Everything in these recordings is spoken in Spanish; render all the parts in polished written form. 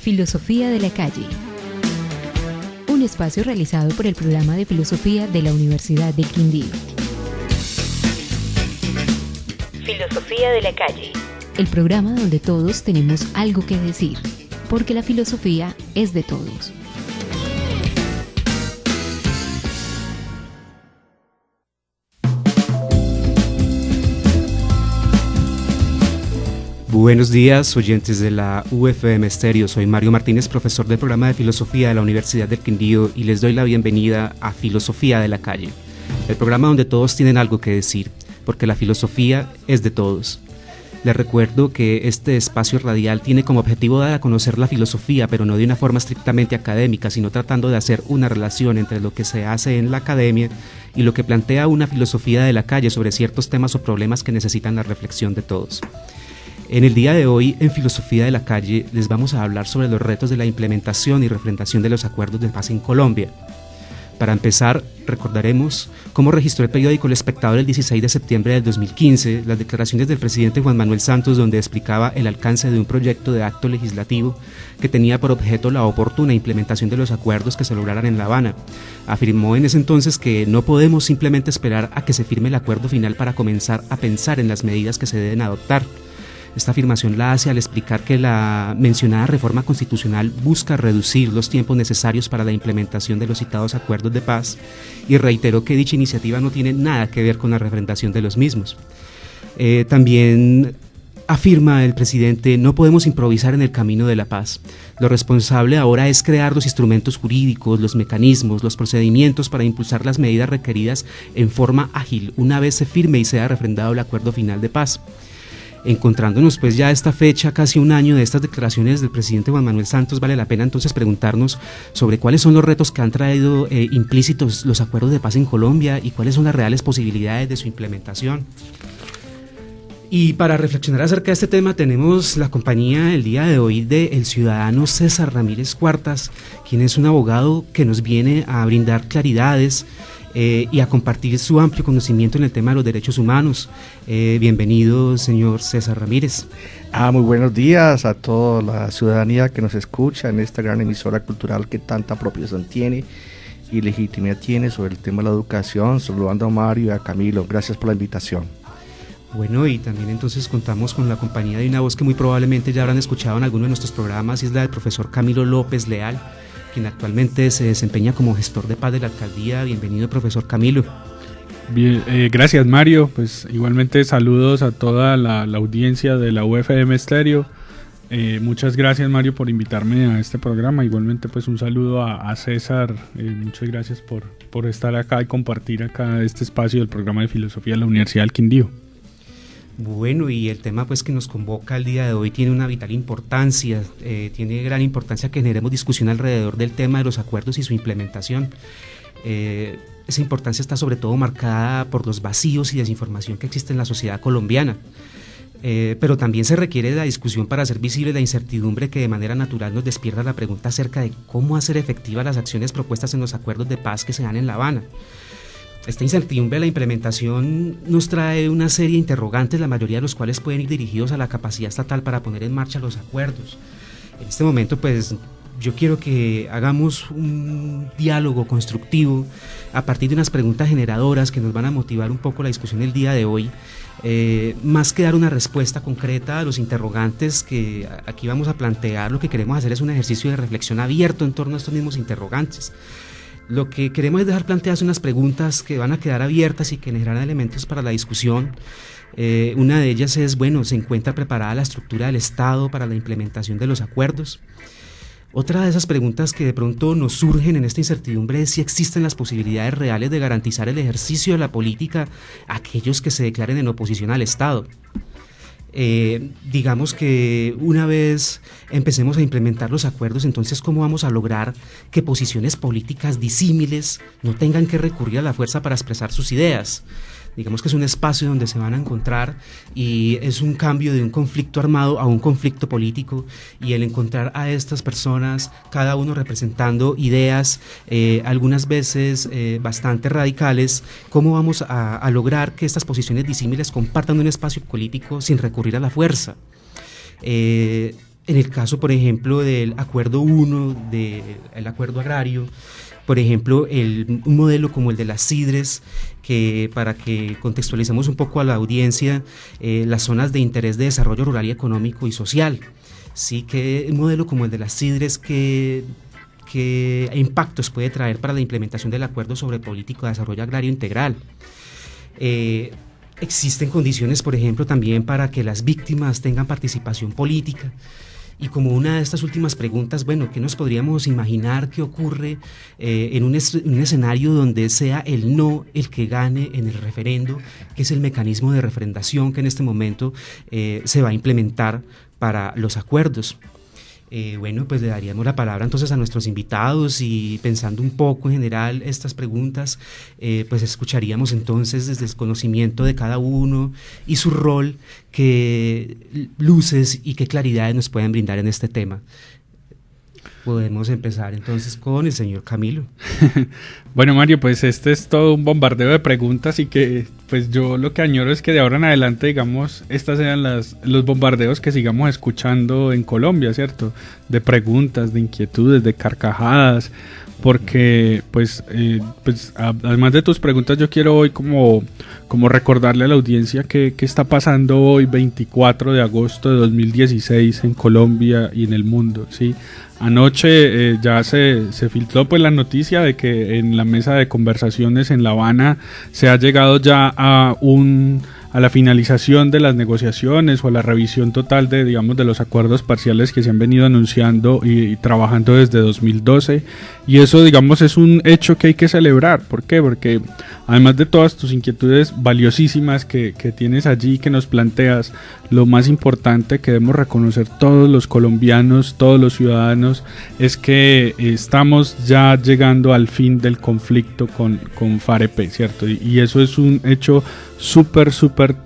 Filosofía de la calle. Un espacio realizado por el programa de filosofía de la Universidad del Quindío. Filosofía de la calle. El programa donde todos tenemos algo que decir, porque la filosofía es de todos. Buenos días, oyentes de la UFM Estéreo. Soy Mario Martínez, profesor del programa de Filosofía de la Universidad del Quindío, y les doy la bienvenida a Filosofía de la Calle, el programa donde todos tienen algo que decir, porque la filosofía es de todos. Les recuerdo que este espacio radial tiene como objetivo dar a conocer la filosofía, pero no de una forma estrictamente académica, sino tratando de hacer una relación entre lo que se hace en la academia y lo que plantea una filosofía de la calle sobre ciertos temas o problemas que necesitan la reflexión de todos. En el día de hoy, en Filosofía de la Calle, les vamos a hablar sobre los retos de la implementación y refrendación de los acuerdos de paz en Colombia. Para empezar, recordaremos cómo registró el periódico El Espectador el 16 de septiembre del 2015 las declaraciones del presidente Juan Manuel Santos, donde explicaba el alcance de un proyecto de acto legislativo que tenía por objeto la oportuna implementación de los acuerdos que se lograran en La Habana. Afirmó en ese entonces que no podemos simplemente esperar a que se firme el acuerdo final para comenzar a pensar en las medidas que se deben adoptar. Esta afirmación la hace al explicar que la mencionada reforma constitucional busca reducir los tiempos necesarios para la implementación de los citados acuerdos de paz, y reiteró que dicha iniciativa no tiene nada que ver con la refrendación de los mismos. También afirma el presidente: no podemos improvisar en el camino de la paz. Lo responsable ahora es crear los instrumentos jurídicos, los mecanismos, los procedimientos para impulsar las medidas requeridas en forma ágil, una vez se firme y sea refrendado el acuerdo final de paz. Encontrándonos pues ya a esta fecha, casi un año de estas declaraciones del presidente Juan Manuel Santos, vale la pena entonces preguntarnos sobre cuáles son los retos que han traído implícitos los acuerdos de paz en Colombia y cuáles son las reales posibilidades de su implementación. Y para reflexionar acerca de este tema tenemos la compañía el día de hoy del ciudadano César Ramírez Cuartas, quien es un abogado que nos viene a brindar claridades y a compartir su amplio conocimiento en el tema de los derechos humanos. Bienvenido, señor César Ramírez. Muy buenos días a toda la ciudadanía que nos escucha en esta gran emisora cultural que tanta apropiación tiene y legitimidad tiene sobre el tema de la educación. Saludando a Mario y a Camilo, gracias por la invitación. Bueno, y también entonces contamos con la compañía de una voz que muy probablemente ya habrán escuchado en alguno de nuestros programas, y es la del profesor Camilo López Leal, quien actualmente se desempeña como gestor de paz de la alcaldía. Bienvenido, profesor Camilo. Bien, gracias, Mario. Pues igualmente saludos a toda la audiencia de la UFM Estéreo. Muchas gracias, Mario, por invitarme a este programa. Igualmente pues un saludo a César. Muchas gracias por estar acá y compartir acá este espacio del programa de filosofía de la Universidad del Quindío. Bueno, y el tema pues que nos convoca el día de hoy tiene una vital importancia, tiene gran importancia que generemos discusión alrededor del tema de los acuerdos y su implementación. Esa importancia está sobre todo marcada por los vacíos y desinformación que existe en la sociedad colombiana, pero también se requiere de la discusión para hacer visible la incertidumbre que de manera natural nos despierta la pregunta acerca de cómo hacer efectivas las acciones propuestas en los acuerdos de paz que se dan en La Habana. Esta incertidumbre de la implementación nos trae una serie de interrogantes, la mayoría de los cuales pueden ir dirigidos a la capacidad estatal para poner en marcha los acuerdos. En este momento, pues, yo quiero que hagamos un diálogo constructivo a partir de unas preguntas generadoras que nos van a motivar un poco la discusión del día de hoy, más que dar una respuesta concreta a los interrogantes que aquí vamos a plantear. Lo que queremos hacer es un ejercicio de reflexión abierto en torno a estos mismos interrogantes. Lo que queremos es dejar planteadas unas preguntas que van a quedar abiertas y que generarán elementos para la discusión. Una de ellas es, bueno, ¿se encuentra preparada la estructura del Estado para la implementación de los acuerdos? Otra de esas preguntas que de pronto nos surgen en esta incertidumbre es si existen las posibilidades reales de garantizar el ejercicio de la política a aquellos que se declaren en oposición al Estado. Digamos que una vez empecemos a implementar los acuerdos, entonces ¿cómo vamos a lograr que posiciones políticas disímiles no tengan que recurrir a la fuerza para expresar sus ideas? Digamos que es un espacio donde se van a encontrar, y es un cambio de un conflicto armado a un conflicto político, y el encontrar a estas personas, cada uno representando ideas, algunas veces bastante radicales, ¿cómo vamos a lograr que estas posiciones disímiles compartan un espacio político sin recurrir a la fuerza? En el caso, por ejemplo, del Acuerdo 1, del Acuerdo Agrario, por ejemplo, un modelo como el de las CIDRES, que para que contextualicemos un poco a la audiencia, las zonas de interés de desarrollo rural y económico y social. Sí, que un modelo como el de las CIDRES, ¿qué impactos puede traer para la implementación del Acuerdo sobre Política de Desarrollo Agrario Integral? Existen condiciones, por ejemplo, también para que las víctimas tengan participación política. Y como una de estas últimas preguntas, bueno, ¿qué nos podríamos imaginar que ocurre en un escenario donde sea el no el que gane en el referendo, que es el mecanismo de referendación que en este momento se va a implementar para los acuerdos? Bueno, pues le daríamos la palabra entonces a nuestros invitados y pensando un poco en general estas preguntas, pues escucharíamos entonces desde el conocimiento de cada uno y su rol, qué luces y qué claridades nos pueden brindar en este tema. Podemos empezar entonces con el señor Camilo. Bueno, Mario, pues este es todo un bombardeo de preguntas y que pues yo lo que añoro es que de ahora en adelante, digamos, estas sean los bombardeos que sigamos escuchando en Colombia, ¿cierto? De preguntas, de inquietudes, de carcajadas, porque pues además de tus preguntas yo quiero hoy como recordarle a la audiencia qué está pasando hoy 24 de agosto de 2016 en Colombia y en el mundo, ¿sí? Anoche ya se filtró pues la noticia de que en la mesa de conversaciones en La Habana se ha llegado ya a la finalización de las negociaciones o a la revisión total de los acuerdos parciales que se han venido anunciando y trabajando desde 2012, y eso digamos es un hecho que hay que celebrar. ¿Por qué? Porque además de todas tus inquietudes valiosísimas que tienes allí, que nos planteas, lo más importante que debemos reconocer todos los colombianos, todos los ciudadanos, es que estamos ya llegando al fin del conflicto con FAREP, ¿cierto? Y eso es un hecho súper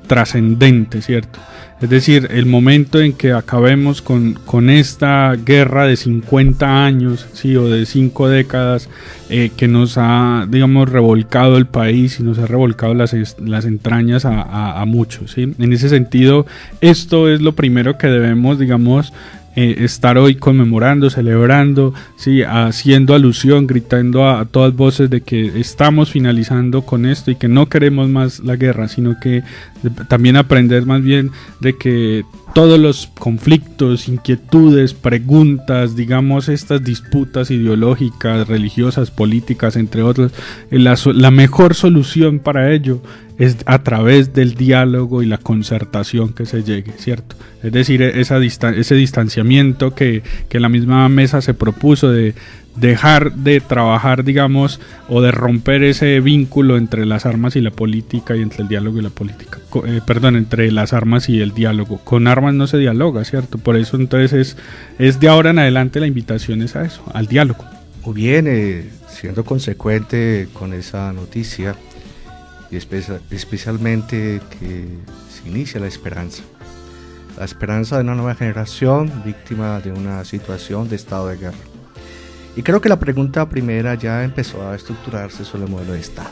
trascendente, ¿cierto? Es decir, el momento en que acabemos con esta guerra de 50 años, ¿sí? O de 5 décadas que nos ha, digamos, revolcado el país y nos ha revolcado las entrañas a muchos, ¿sí? En ese sentido, esto es lo primero que debemos, digamos, estar hoy conmemorando, celebrando, sí, haciendo alusión, gritando a todas voces de que estamos finalizando con esto y que no queremos más la guerra, sino que también aprender más bien de que todos los conflictos, inquietudes, preguntas, digamos estas disputas ideológicas, religiosas, políticas, entre otros, la mejor solución para ello es a través del diálogo y la concertación que se llegue, ¿cierto? Es decir, ese distanciamiento que la misma mesa se propuso de dejar de trabajar, digamos, o de romper ese vínculo entre las armas y la política y entre el diálogo y la política, entre las armas y el diálogo. Con armas no se dialoga, ¿cierto? Por eso entonces es de ahora en adelante la invitación es a eso, al diálogo. Muy bien, siendo consecuente con esa noticia y especialmente que se inicia la esperanza de una nueva generación víctima de una situación de estado de guerra. Y creo que la pregunta primera ya empezó a estructurarse sobre el modelo de Estado.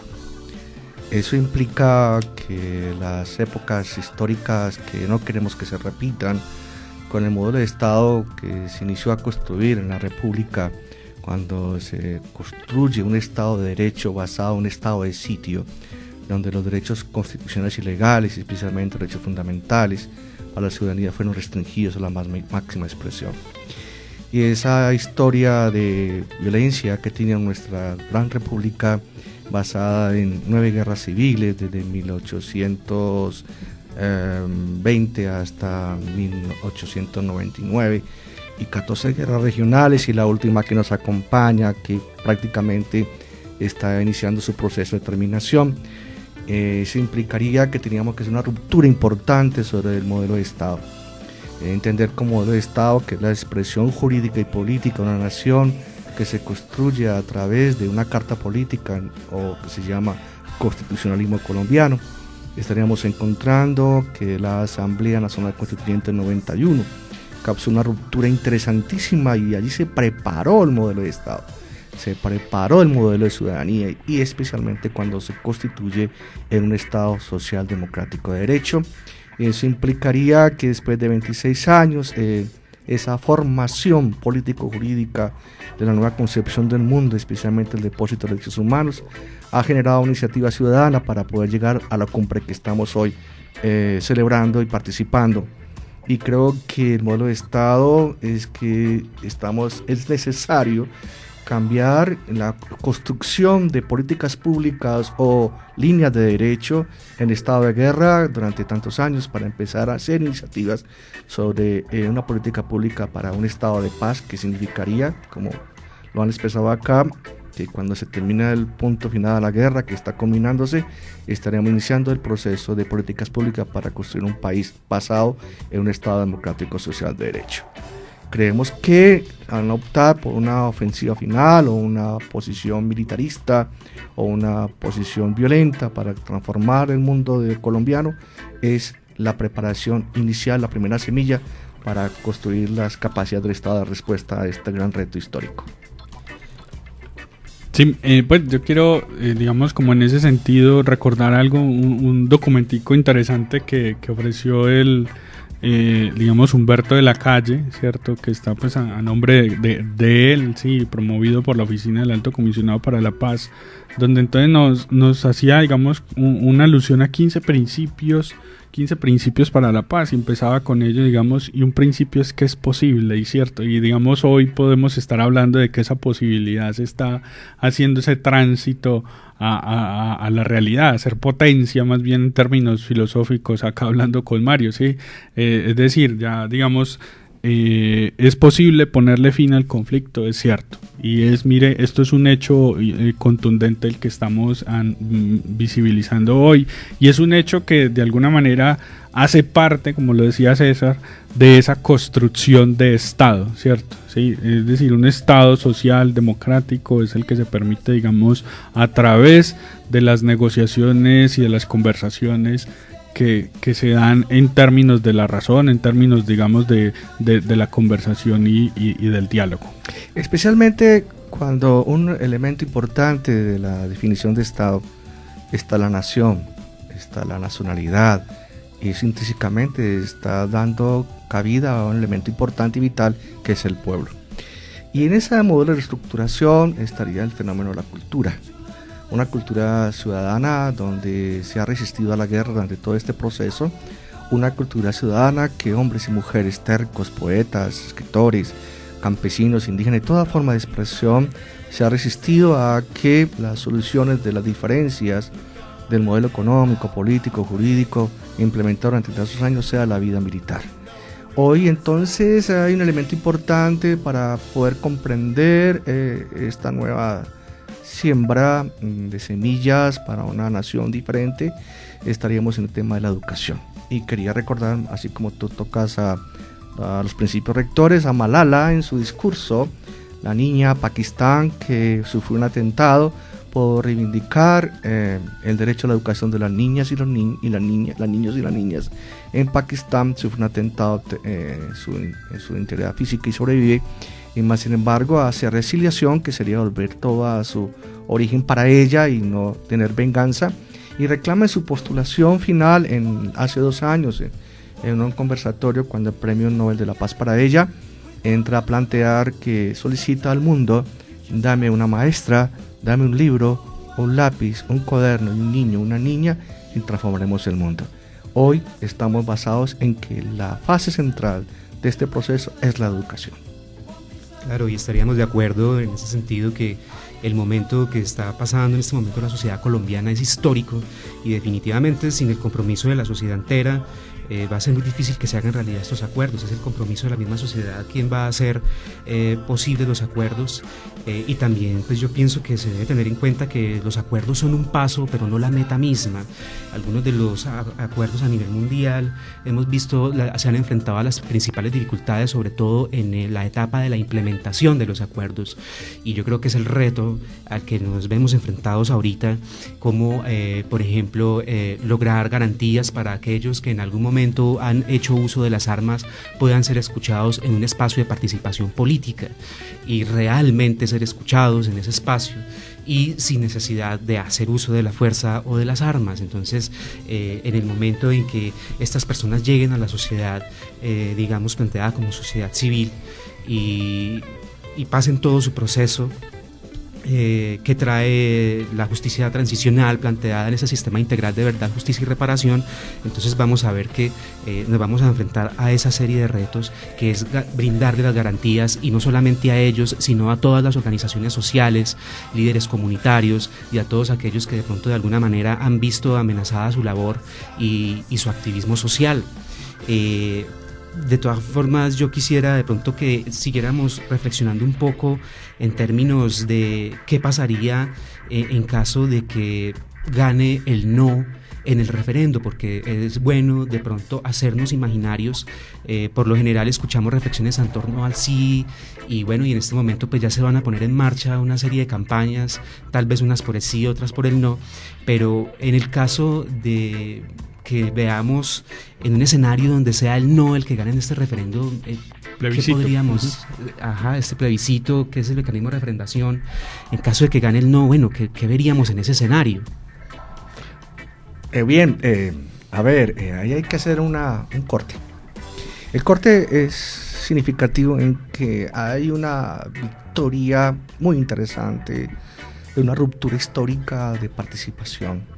Eso implica que las épocas históricas que no queremos que se repitan, con el modelo de Estado que se inició a construir en la República, cuando se construye un Estado de Derecho basado en un Estado de sitio, donde los derechos constitucionales y legales, especialmente derechos fundamentales a la ciudadanía, fueron restringidos a la máxima expresión. Y esa historia de violencia que tiene nuestra gran república, basada en 9 guerras civiles desde 1820 hasta 1899 y 14 guerras regionales, y la última que nos acompaña, que prácticamente está iniciando su proceso de terminación. Eso implicaría que teníamos que hacer una ruptura importante sobre el modelo de Estado. Entender como modelo de Estado que es la expresión jurídica y política de una nación que se construye a través de una carta política, o que se llama constitucionalismo colombiano. Estaríamos encontrando que la Asamblea Nacional Constituyente del 91 causó una ruptura interesantísima, y allí se preparó el modelo de Estado, se preparó el modelo de ciudadanía, y especialmente cuando se constituye en un Estado social democrático de derecho. Eso implicaría que después de 26 años esa formación político-jurídica de la nueva concepción del mundo, especialmente el depósito de derechos humanos, ha generado una iniciativa ciudadana para poder llegar a la cumbre que estamos hoy celebrando y participando. Y creo que el modelo de Estado es necesario cambiar la construcción de políticas públicas o líneas de derecho en estado de guerra durante tantos años para empezar a hacer iniciativas sobre una política pública para un estado de paz, que significaría, como lo han expresado acá, que cuando se termina el punto final de la guerra que está combinándose, estaremos iniciando el proceso de políticas públicas para construir un país basado en un estado democrático social de derecho. Creemos que al optar por una ofensiva final o una posición militarista o una posición violenta para transformar el mundo colombiano es la preparación inicial, la primera semilla para construir las capacidades del Estado de respuesta a este gran reto histórico. Sí, pues yo quiero, digamos, como en ese sentido, recordar algo, un documentico interesante que ofreció digamos, Humberto de la Calle, ¿cierto? Que está pues a nombre de él, sí, promovido por la Oficina del Alto Comisionado para la Paz, donde entonces nos hacía, digamos, una alusión a 15 principios para la paz, y empezaba con ello, digamos, y un principio es que es posible, y cierto, y digamos hoy podemos estar hablando de que esa posibilidad se está haciendo ese tránsito a la realidad, a ser potencia más bien en términos filosóficos, acá hablando con Mario, ¿sí? Es decir, ya digamos, es posible ponerle fin al conflicto, es cierto, y mire, esto es un hecho contundente el que estamos visibilizando hoy, y es un hecho que de alguna manera hace parte, como lo decía César, de esa construcción de Estado, ¿cierto? ¿Sí? Es decir, un Estado social, democrático, es el que se permite, digamos, a través de las negociaciones y de las conversaciones que se dan en términos de la razón, en términos, digamos, de la conversación y del diálogo. Especialmente cuando un elemento importante de la definición de Estado está la nación, está la nacionalidad, y eso intrínsecamente está dando cabida a un elemento importante y vital que es el pueblo. Y en ese modelo de reestructuración estaría el fenómeno de la cultura. Una cultura ciudadana donde se ha resistido a la guerra durante todo este proceso, una cultura ciudadana que hombres y mujeres tercos, poetas, escritores, campesinos, indígenas, de toda forma de expresión se ha resistido a que las soluciones de las diferencias del modelo económico, político, jurídico implementado durante esos años sea la vida militar. Hoy entonces hay un elemento importante para poder comprender esta nueva siembra de semillas para una nación diferente. Estaríamos en el tema de la educación, y quería recordar, así como tú tocas a los principios rectores, a Malala en su discurso, la niña Pakistán que sufrió un atentado por reivindicar el derecho a la educación de las niñas y los niños y las niñas en Pakistán. Sufrió un atentado en su integridad física y sobrevive, y más sin embargo hace resiliación, que sería volver todo a su origen para ella y no tener venganza, y reclama en su postulación final hace 2 años en un conversatorio, cuando el Premio Nobel de la Paz para ella entra a plantear que solicita al mundo: dame una maestra, dame un libro, un lápiz, un cuaderno y un niño, una niña, y transformaremos el mundo. Hoy estamos basados en que la fase central de este proceso es la educación. Claro, y estaríamos de acuerdo en ese sentido que el momento que está pasando en este momento la sociedad colombiana es histórico, y definitivamente sin el compromiso de la sociedad entera va a ser muy difícil que se hagan realidad estos acuerdos. Es el compromiso de la misma sociedad quien va a hacer posibles los acuerdos, y también pues yo pienso que se debe tener en cuenta que los acuerdos son un paso pero no la meta misma. Algunos de los acuerdos a nivel mundial hemos visto se han enfrentado a las principales dificultades, sobre todo en la etapa de la implementación implementación de los acuerdos. Y yo creo que es el reto al que nos vemos enfrentados ahorita, como por ejemplo lograr garantías para aquellos que en algún momento han hecho uso de las armas puedan ser escuchados en un espacio de participación política y realmente ser escuchados en ese espacio y sin necesidad de hacer uso de la fuerza o de las armas. Entonces, en el momento en que estas personas lleguen a la sociedad, digamos, planteada como sociedad civil y pasen todo su proceso que trae la justicia transicional planteada en ese sistema integral de verdad, justicia y reparación, entonces vamos a ver que nos vamos a enfrentar a esa serie de retos, que es brindarle las garantías, y no solamente a ellos, sino a todas las organizaciones sociales, líderes comunitarios y a todos aquellos que de pronto de alguna manera han visto amenazada su labor y su activismo social. De todas formas, yo quisiera de pronto que siguiéramos reflexionando un poco en términos de qué pasaría en caso de que gane el no en el referendo, porque es bueno de pronto hacernos imaginarios. Por lo general escuchamos reflexiones en torno al sí, y bueno, y en este momento pues ya se van a poner en marcha una serie de campañas, tal vez unas por el sí, otras por el no, pero en el caso de que veamos en un escenario donde sea el no el que gane en este referendo, ¿qué podríamos? Este plebiscito, que es el mecanismo de referendación, en caso de que gane el no, bueno, ¿qué veríamos en ese escenario? Ahí hay que hacer un corte. El corte es significativo en que hay una victoria muy interesante, de una ruptura histórica de participación.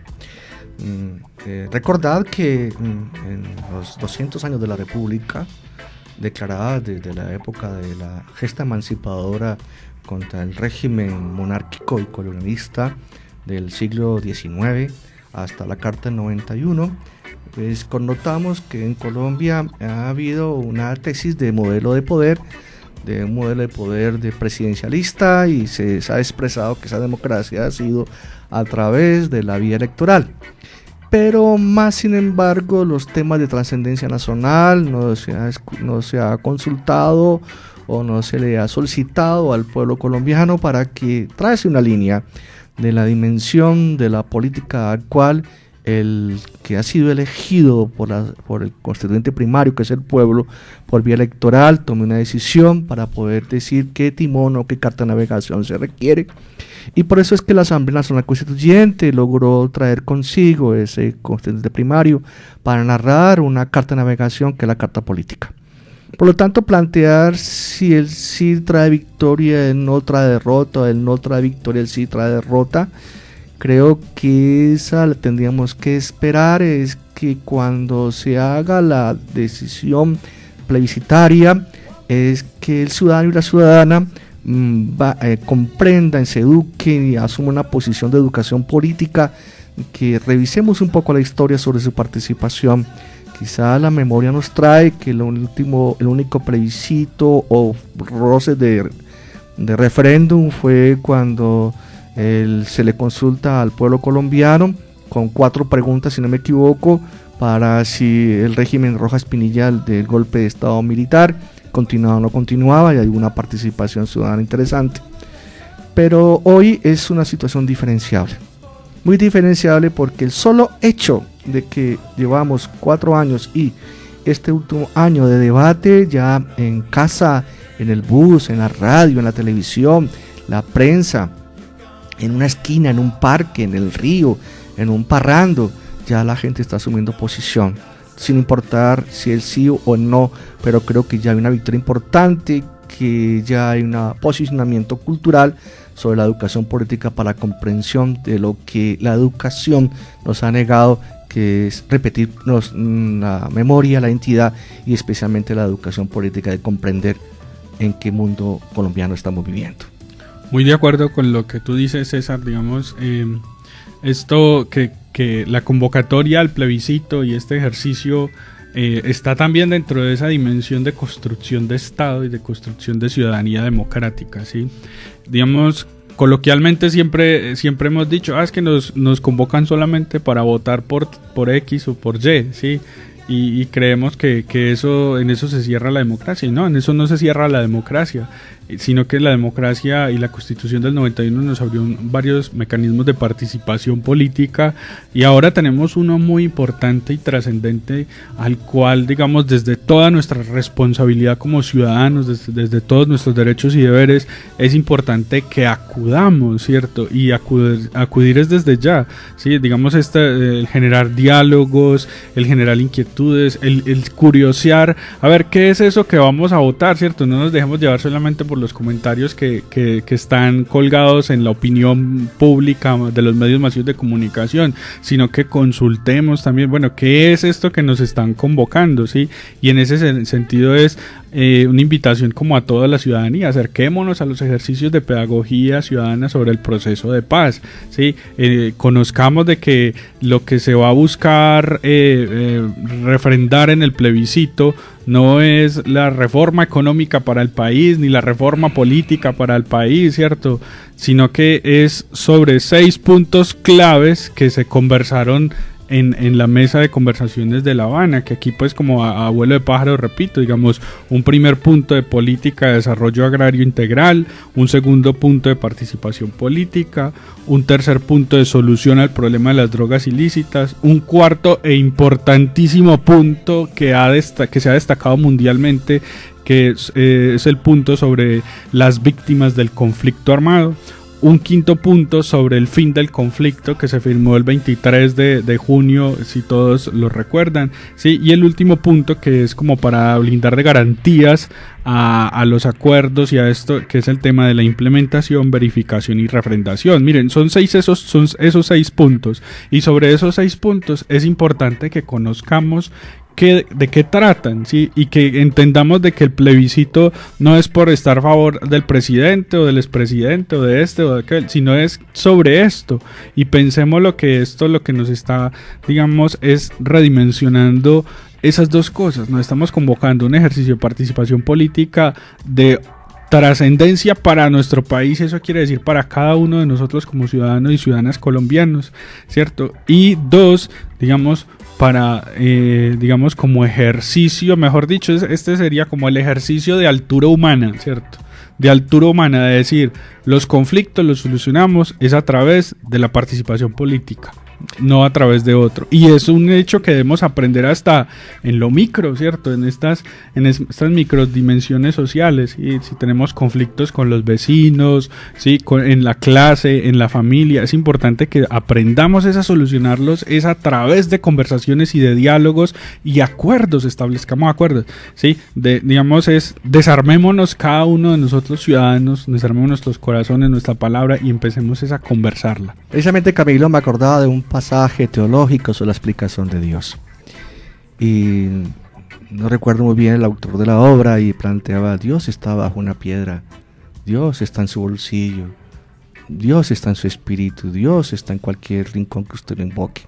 Recordad que en los 200 años de la República, declarada desde la época de la gesta emancipadora contra el régimen monárquico y colonialista del siglo XIX hasta la Carta del 91, pues connotamos que en Colombia ha habido una tesis de modelo de poder, de presidencialista, y se ha expresado que esa democracia ha sido a través de la vía electoral. Pero más sin embargo, los temas de trascendencia nacional no se ha consultado o no se le ha solicitado al pueblo colombiano para que trace una línea de la dimensión de la política actual, el que ha sido elegido por el constituyente primario, que es el pueblo, por vía electoral, tome una decisión para poder decir qué timón o qué carta de navegación se requiere. Y por eso es que la Asamblea Nacional Constituyente logró traer consigo ese constituyente primario para narrar una carta de navegación, que es la carta política. Por lo tanto, plantear si el sí trae victoria, el no trae derrota, el no trae victoria, el sí trae derrota, creo que esa la tendríamos que esperar, es que cuando se haga la decisión plebiscitaria, es que el ciudadano y la ciudadana comprendan, se eduquen y asuman una posición de educación política, que revisemos un poco la historia sobre su participación. Quizá la memoria nos trae que el único plebiscito o roce de referéndum fue cuando se le consulta al pueblo colombiano con 4 preguntas, si no me equivoco, para si el régimen Rojas Pinilla del golpe de estado militar continuaba o no continuaba, y hay una participación ciudadana interesante. Pero hoy es una situación diferenciable, muy diferenciable, porque el solo hecho de que llevamos 4 años y este último año de debate, ya en casa, en el bus, en la radio, en la televisión, la prensa, en una esquina, en un parque, en el río, en un parrando, ya la gente está asumiendo posición, sin importar si el sí o el no, pero creo que ya hay una victoria importante, que ya hay un posicionamiento cultural sobre la educación política para la comprensión de lo que la educación nos ha negado, que es repetirnos la memoria, la identidad y especialmente la educación política, de comprender en qué mundo colombiano estamos viviendo. Muy de acuerdo con lo que tú dices, César. Digamos, esto que la convocatoria al plebiscito y este ejercicio está también dentro de esa dimensión de construcción de Estado y de construcción de ciudadanía democrática, ¿sí? Digamos, coloquialmente siempre hemos dicho, es que nos convocan solamente para votar por X o por Y, ¿sí? y creemos que eso, en eso se cierra la democracia. Y no, en eso no se cierra la democracia, sino que la democracia y la Constitución del 91 nos abrió varios mecanismos de participación política, y ahora tenemos uno muy importante y trascendente al cual, digamos, desde toda nuestra responsabilidad como ciudadanos, desde todos nuestros derechos y deberes, es importante que acudamos, ¿cierto? Y acudir es desde ya, ¿sí? Digamos, el generar diálogos, el generar inquietudes, el curiosear, a ver, ¿qué es eso que vamos a votar, ¿cierto? No nos dejemos llevar solamente por los comentarios que están colgados en la opinión pública de los medios masivos de comunicación, sino que consultemos también, bueno, ¿qué es esto que nos están convocando? ¿Sí? Y en ese sentido es una invitación como a toda la ciudadanía, acerquémonos a los ejercicios de pedagogía ciudadana sobre el proceso de paz, ¿sí? Conozcamos de que lo que se va a buscar refrendar en el plebiscito no es la reforma económica para el país, ni la reforma política para el país, ¿cierto? Sino que es sobre 6 puntos claves que se conversaron en la mesa de conversaciones de La Habana, que aquí pues como a vuelo de pájaro repito, digamos, un primer punto de política de desarrollo agrario integral, un segundo punto de participación política, un tercer punto de solución al problema de las drogas ilícitas, un cuarto e importantísimo punto que se ha destacado mundialmente, que es el punto sobre las víctimas del conflicto armado, un quinto punto sobre el fin del conflicto que se firmó el 23 de junio, si todos lo recuerdan, ¿sí? Y el último punto que es como para blindar de garantías a los acuerdos y a esto, que es el tema de la implementación, verificación y refrendación. Miren, son esos 6 puntos, y sobre esos 6 puntos es importante que conozcamos de qué tratan, ¿sí? Y que entendamos de que el plebiscito no es por estar a favor del presidente o del expresidente o de este o de aquel, sino es sobre esto, y pensemos lo que nos está, digamos, es redimensionando esas dos cosas. Nos estamos convocando a un ejercicio de participación política de trascendencia para nuestro país, eso quiere decir para cada uno de nosotros como ciudadanos y ciudadanas colombianos, ¿cierto? Y dos, digamos, para, digamos, como ejercicio, mejor dicho, este sería como el ejercicio de altura humana, ¿cierto? De altura humana, de decir, los conflictos los solucionamos es a través de la participación política, no a través de otro, y es un hecho que debemos aprender hasta en lo micro, ¿cierto? En estas microdimensiones sociales, y si tenemos conflictos con los vecinos, ¿sí? En la clase, en la familia, es importante que aprendamos a solucionarlos, es a través de conversaciones y de diálogos y acuerdos, establezcamos acuerdos, ¿sí? Digamos, desarmémonos cada uno de nosotros ciudadanos, desarmemos nuestros corazones, nuestra palabra, y empecemos a conversarla. Precisamente, Camilo, me acordaba de un pasaje teológico sobre la explicación de Dios, y no recuerdo muy bien el autor de la obra, y planteaba: Dios está bajo una piedra, Dios está en su bolsillo, Dios está en su espíritu, Dios está en cualquier rincón que usted lo invoque.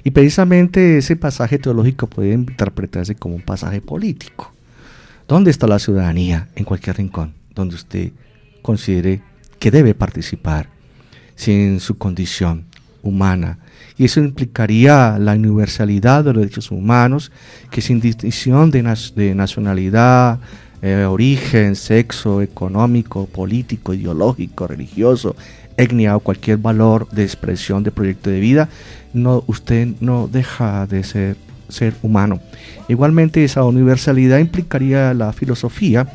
Y precisamente ese pasaje teológico puede interpretarse como un pasaje político. ¿Dónde está la ciudadanía? En cualquier rincón donde usted considere que debe participar, sin su condición humana. Y eso implicaría la universalidad de los derechos humanos, que sin distinción de nacionalidad, origen, sexo, económico, político, ideológico, religioso, etnia o cualquier valor de expresión de proyecto de vida, usted no deja de ser humano. Igualmente, esa universalidad implicaría la filosofía,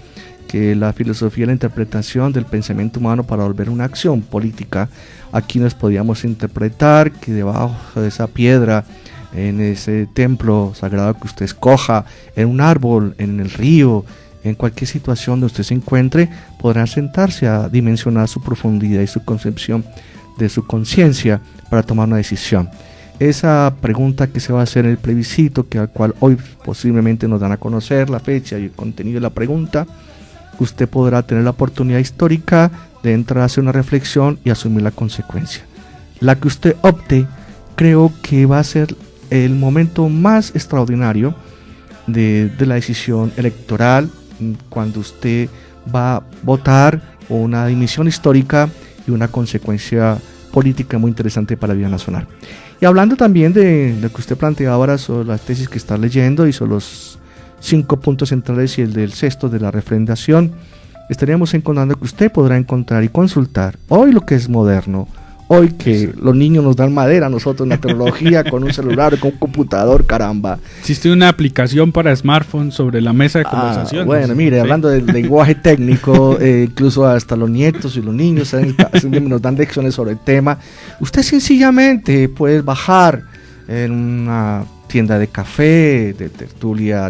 que la filosofía es la interpretación del pensamiento humano para volver una acción política. Aquí nos podríamos interpretar que debajo de esa piedra, en ese templo sagrado que usted escoja, en un árbol, en el río, en cualquier situación donde usted se encuentre, podrá sentarse a dimensionar su profundidad y su concepción de su conciencia para tomar una decisión. Esa pregunta que se va a hacer en el plebiscito, al cual hoy posiblemente nos dan a conocer la fecha y el contenido de la pregunta, usted podrá tener la oportunidad histórica de entrar a hacer una reflexión y asumir la consecuencia. La que usted opte, creo que va a ser el momento más extraordinario de la decisión electoral, cuando usted va a votar una dimisión histórica y una consecuencia política muy interesante para la vida nacional. Y hablando también de lo que usted planteaba ahora sobre la tesis que está leyendo y sobre los 5 puntos centrales y el del sexto de la refrendación, estaríamos encontrando que usted podrá encontrar y consultar hoy lo que es moderno, hoy que los niños nos dan madera, nosotros en la tecnología, con un celular, con un computador, caramba. Existe una aplicación para smartphones sobre la mesa de conversación. Bueno, mire, hablando del lenguaje técnico, incluso hasta los nietos y los niños nos dan lecciones sobre el tema. Usted sencillamente puede bajar en una tienda de café, de tertulia,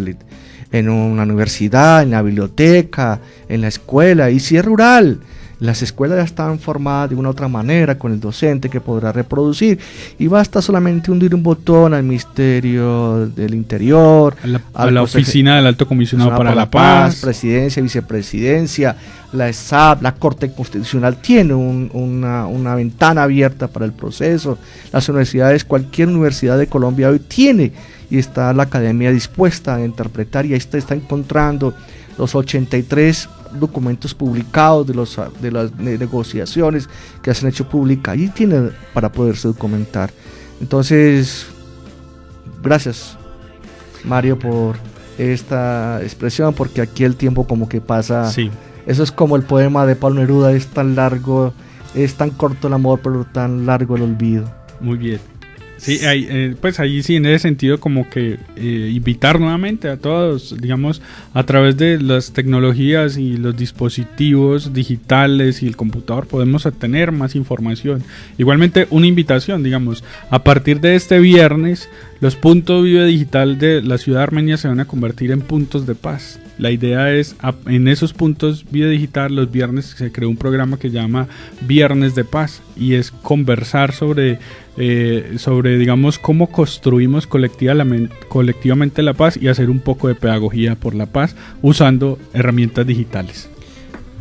en una universidad, en la biblioteca, en la escuela, y si es rural, las escuelas ya están formadas de una u otra manera con el docente que podrá reproducir, y basta solamente hundir un botón al Ministerio del Interior, a la Oficina del Alto Comisionado para la Paz, Presidencia, Vicepresidencia, la SAP, la Corte Constitucional tiene una ventana abierta para el proceso. Las universidades, cualquier universidad de Colombia hoy tiene, y está la academia dispuesta a interpretar, y ahí está encontrando los 83 documentos publicados de las negociaciones que se han hecho públicas, ahí tiene para poderse documentar. Entonces, gracias Mario por esta expresión, porque aquí el tiempo como que pasa. Sí. Eso es como el poema de Pablo Neruda, es tan largo, es tan corto el amor, pero tan largo el olvido. Muy bien. Sí, pues ahí sí, en ese sentido, como que invitar nuevamente a todos, digamos, a través de las tecnologías y los dispositivos digitales y el computador podemos obtener más información. Igualmente, una invitación, digamos, a partir de este viernes, los puntos Vive Digital de la ciudad de Armenia se van a convertir en puntos de paz. La idea es, en esos puntos Vive Digital, los viernes se creó un programa que se llama Viernes de Paz, y es conversar sobre digamos, cómo construimos colectivamente la paz, y hacer un poco de pedagogía por la paz usando herramientas digitales.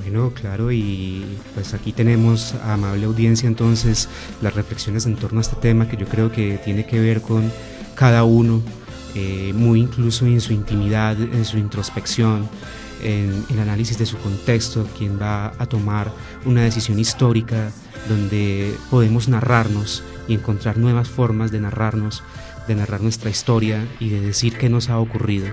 Bueno, claro, y pues aquí tenemos, amable audiencia, entonces las reflexiones en torno a este tema, que yo creo que tiene que ver con cada uno, muy incluso en su intimidad, en su introspección, en el análisis de su contexto, quien va a tomar una decisión histórica donde podemos narrarnos y encontrar nuevas formas de narrarnos, de narrar nuestra historia y de decir qué nos ha ocurrido.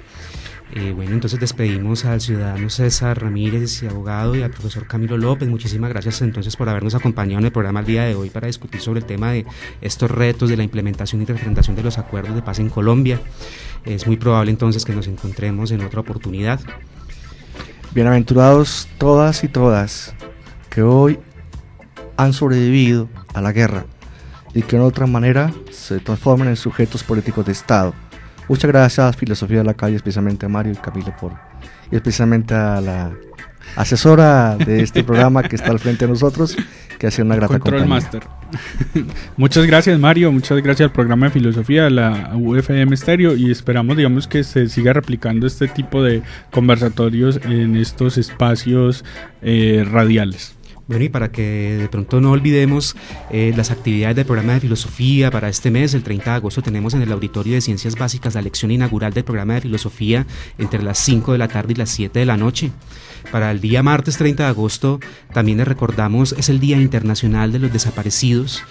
Bueno, entonces despedimos al ciudadano César Ramírez, abogado, y al profesor Camilo López. Muchísimas gracias entonces por habernos acompañado en el programa el día de hoy para discutir sobre el tema de estos retos de la implementación y refrendación de los acuerdos de paz en Colombia. Es muy probable entonces que nos encontremos en otra oportunidad. Bienaventurados todas y todas que hoy han sobrevivido a la guerra y que de otra manera se transformen en sujetos políticos de Estado. Muchas gracias a Filosofía de la Calle, especialmente a Mario y Camilo, y especialmente a la asesora de este programa que está al frente de nosotros, que hace una grata Control compañía. Master. Muchas gracias, Mario, muchas gracias al programa de Filosofía de la UFM Stereo, y esperamos, digamos, que se siga replicando este tipo de conversatorios en estos espacios radiales. Bueno, y para que de pronto no olvidemos las actividades del programa de filosofía para este mes, el 30 de agosto tenemos en el Auditorio de Ciencias Básicas la lección inaugural del programa de filosofía entre las 5 de la tarde y las 7 de la noche. Para el día martes 30 de agosto también les recordamos, es el Día Internacional de los Desaparecidos,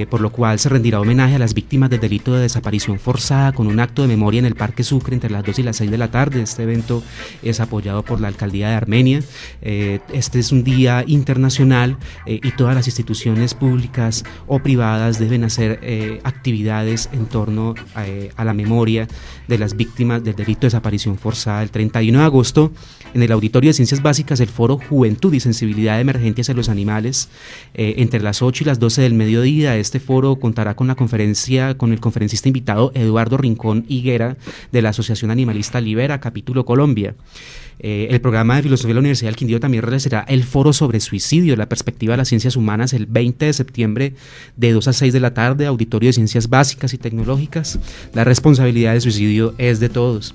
por lo cual se rendirá homenaje a las víctimas del delito de desaparición forzada con un acto de memoria en el Parque Sucre entre las 2 y las 6 de la tarde. Este evento es apoyado por la Alcaldía de Armenia. Este es un día internacional y todas las instituciones públicas o privadas deben hacer actividades en torno a la memoria de las víctimas del delito de desaparición forzada. El 31 de agosto, en el Auditorio de Ciencias Básicas, el Foro Juventud y Sensibilidad Emergentes en los Animales, entre las 8 y las 12 del mediodía. Este foro contará con la conferencia, con el conferencista invitado Eduardo Rincón Higuera, de la Asociación Animalista Libera, capítulo Colombia. El programa de filosofía de la Universidad del Quindío también realizará el foro sobre suicidio, la perspectiva de las ciencias humanas, el 20 de septiembre de 2 a 6 de la tarde, Auditorio de Ciencias Básicas y Tecnológicas. La responsabilidad del suicidio es de todos.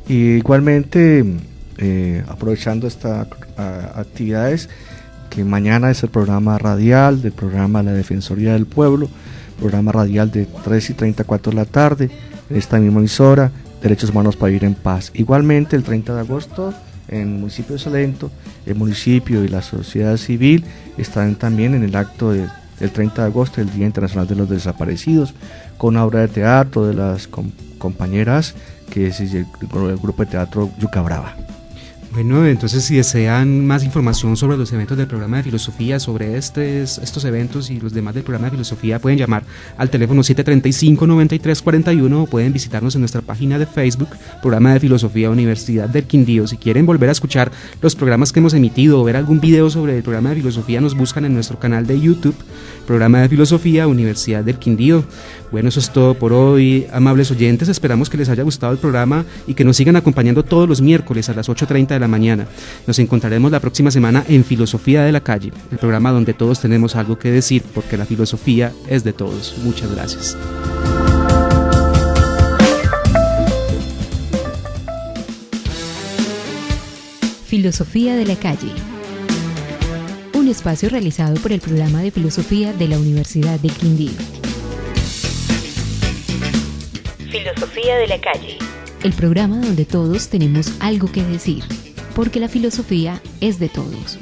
Y igualmente, aprovechando estas actividades, que mañana es el programa radial del programa La Defensoría del Pueblo, programa radial de 3:30 a 4 de la tarde, en esta misma emisora, Derechos Humanos para Vivir en Paz. Igualmente, el 30 de agosto, en el municipio de Salento, el municipio y la sociedad civil estarán también en el acto de el 30 de agosto, el Día Internacional de los Desaparecidos, con una obra de teatro de las compañeras, que es el grupo de teatro Yuca Brava. Bueno, entonces si desean más información sobre los eventos del programa de filosofía, sobre estos eventos y los demás del programa de filosofía, pueden llamar al teléfono 735-9341 o pueden visitarnos en nuestra página de Facebook, Programa de Filosofía Universidad del Quindío. Si quieren volver a escuchar los programas que hemos emitido o ver algún video sobre el programa de filosofía, nos buscan en nuestro canal de YouTube, Programa de Filosofía Universidad del Quindío. Bueno, eso es todo por hoy, amables oyentes. Esperamos que les haya gustado el programa y que nos sigan acompañando todos los miércoles a las 8:30 de la mañana. Nos encontraremos la próxima semana en Filosofía de la Calle, el programa donde todos tenemos algo que decir, porque la filosofía es de todos. Muchas gracias. Filosofía de la Calle, un espacio realizado por el programa de filosofía de la Universidad del Quindío. Filosofía de la Calle, el programa donde todos tenemos algo que decir, porque la filosofía es de todos.